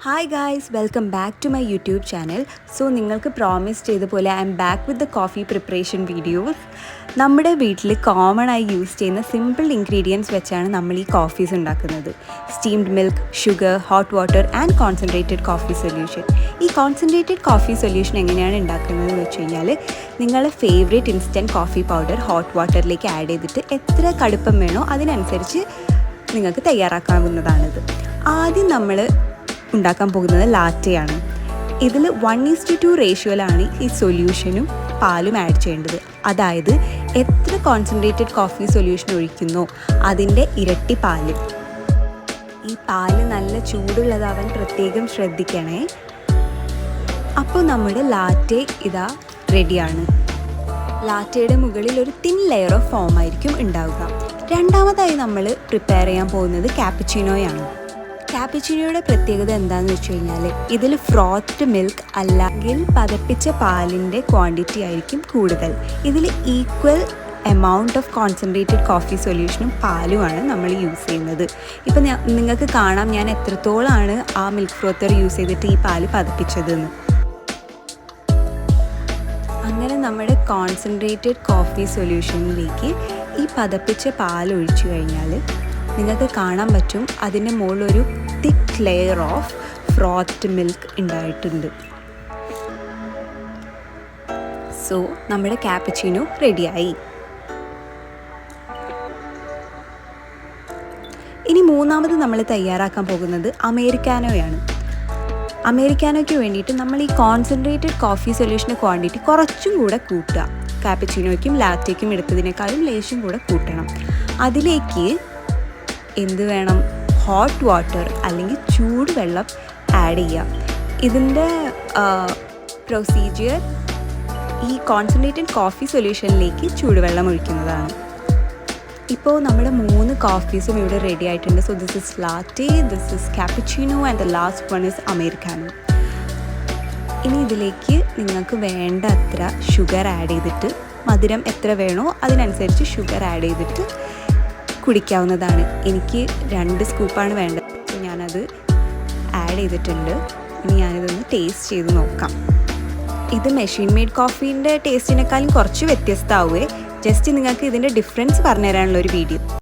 Hi guys, welcome back to my YouTube channel. So നിങ്ങൾക്ക് promise ചെയ്ത പോലെ I'm back with the coffee preparation videos. നമ്മുടെ വീട്ടിൽ common ആയി use ചെയ്യുന്ന സിമ്പിൾ ഇൻഗ്രീഡിയൻസ് വെച്ചാണ് നമ്മൾ ഈ കോഫീസ് ഉണ്ടാക്കുന്നത്. Steamed milk, sugar, hot water and concentrated coffee solution. ഈ കോൺസെൻട്രേറ്റഡ് കോഫി സൊല്യൂഷൻ എങ്ങനെയാണ് ഉണ്ടാക്കുന്നതെന്ന് വെച്ച് കഴിഞ്ഞാൽ, നിങ്ങളുടെ favourite instant coffee powder hot വാട്ടറിലേക്ക് ആഡ് ചെയ്തിട്ട് എത്ര കടുപ്പം വേണോ അതിനനുസരിച്ച് നിങ്ങൾക്ക് തയ്യാറാക്കാവുന്നതാണിത്. ആദ്യം നമ്മൾ ഉണ്ടാക്കാൻ പോകുന്നത് ലാറ്റയാണ്. ഇതിൽ 1:2 റേഷ്യോയിലാണ് ഈ സൊല്യൂഷനും പാലും ആഡ് ചെയ്യേണ്ടത്. അതായത് എത്ര കോൺസെൻട്രേറ്റഡ് കോഫി സൊല്യൂഷൻ ഒഴിക്കുന്നോ അതിൻ്റെ ഇരട്ടി പാല്. ഈ പാല് നല്ല ചൂടുള്ളതാവാൻ പ്രത്യേകം ശ്രദ്ധിക്കണേ. അപ്പോൾ നമ്മുടെ ലാറ്റെ ഇതാ റെഡിയാണ്. ലാറ്റയുടെ മുകളിൽ ഒരു തിൻ ലെയർ ഓഫ് ഫോം ആയിരിക്കും ഉണ്ടാവുക. രണ്ടാമതായി നമ്മൾ പ്രിപ്പയർ ചെയ്യാൻ പോകുന്നത് കാപ്പുച്ചിനോയാണ്. കാപ്പുച്ചിനോയുടെ പ്രത്യേകത എന്താണെന്ന് വെച്ച് കഴിഞ്ഞാൽ, ഇതിൽ ഫ്രോത്ത് മിൽക്ക് അല്ലെങ്കിൽ പതപ്പിച്ച പാലിൻ്റെ ക്വാണ്ടിറ്റി ആയിരിക്കും കൂടുതൽ. ഇതിൽ equal amount of concentrated coffee സൊല്യൂഷനും പാലുമാണ് നമ്മൾ യൂസ് ചെയ്യുന്നത്. ഇപ്പം നിങ്ങൾക്ക് കാണാം ഞാൻ എത്രത്തോളമാണ് ആ മിൽക്ക് ഫ്രോത്തർ യൂസ് ചെയ്തിട്ട് ഈ പാല് പതപ്പിച്ചതെന്ന്. അങ്ങനെ നമ്മുടെ കോൺസെൻട്രേറ്റഡ് കോഫി സൊല്യൂഷനിലേക്ക് ഈ പതപ്പിച്ച പാൽ ഒഴിച്ചു കഴിഞ്ഞാൽ നിങ്ങൾക്ക് കാണാൻ പറ്റും അതിൻ്റെ മുകളിലൊരു thick layer of froth milk ഉണ്ടായിട്ടുണ്ട്. സോ നമ്മുടെ കാപ്പുച്ചിനോ റെഡിയായി. ഇനി മൂന്നാമത് നമ്മൾ തയ്യാറാക്കാൻ പോകുന്നത് അമേരിക്കാനോയാണ്. അമേരിക്കാനോയ്ക്ക് വേണ്ടിയിട്ട് നമ്മൾ ഈ കോൺസെൻട്രേറ്റഡ് കോഫി സൊല്യൂഷൻ്റെ ക്വാണ്ടിറ്റി കുറച്ചും കൂടെ കൂട്ടുക. കാപ്പുച്ചിനോയ്ക്കും ലാറ്റയ്ക്കും എടുത്തതിനേക്കാളും ലേശം കൂടെ കൂട്ടണം. അതിലേക്ക് എന്ത് വേണം? ഹോട്ട് വാട്ടർ അല്ലെങ്കിൽ ചൂടുവെള്ളം ആഡ് ചെയ്യുക. ഇതിൻ്റെ പ്രൊസീജിയർ ഈ കോൺസെൻട്രേറ്റഡ് കോഫി സൊല്യൂഷനിലേക്ക് ചൂടുവെള്ളം ഒഴിക്കുന്നതാണ്. ഇപ്പോൾ നമ്മുടെ 3 കോഫീസും ഇവിടെ റെഡി ആയിട്ടുണ്ട്. So this is latte, this is cappuccino and the last one is americano. ഇനി ഇതിലേക്ക് നിങ്ങൾക്ക് വേണ്ട അത്ര ഷുഗർ ആഡ് ചെയ്തിട്ട്, മധുരം എത്ര വേണോ അതിനനുസരിച്ച് ഷുഗർ ആഡ് ചെയ്തിട്ട് കുടിക്കാവുന്നതാണ്. എനിക്ക് 2 സ്കൂപ്പാണ് വേണ്ടത്. അപ്പോൾ ഞാനത് ആഡ് ചെയ്തിട്ടുണ്ട്. ഇനി ഞാനിതൊന്ന് ടേസ്റ്റ് ചെയ്ത് നോക്കാം. ഇത് മെഷീൻ മെയ്ഡ് കോഫീൻ്റെ ടേസ്റ്റിനേക്കാളും കുറച്ച് വ്യത്യസ്തമാവുകയെ. ജസ്റ്റ് നിങ്ങൾക്ക് ഇതിൻ്റെ ഡിഫറൻസ് പറഞ്ഞു തരാനുള്ളൊരു വീഡിയോ.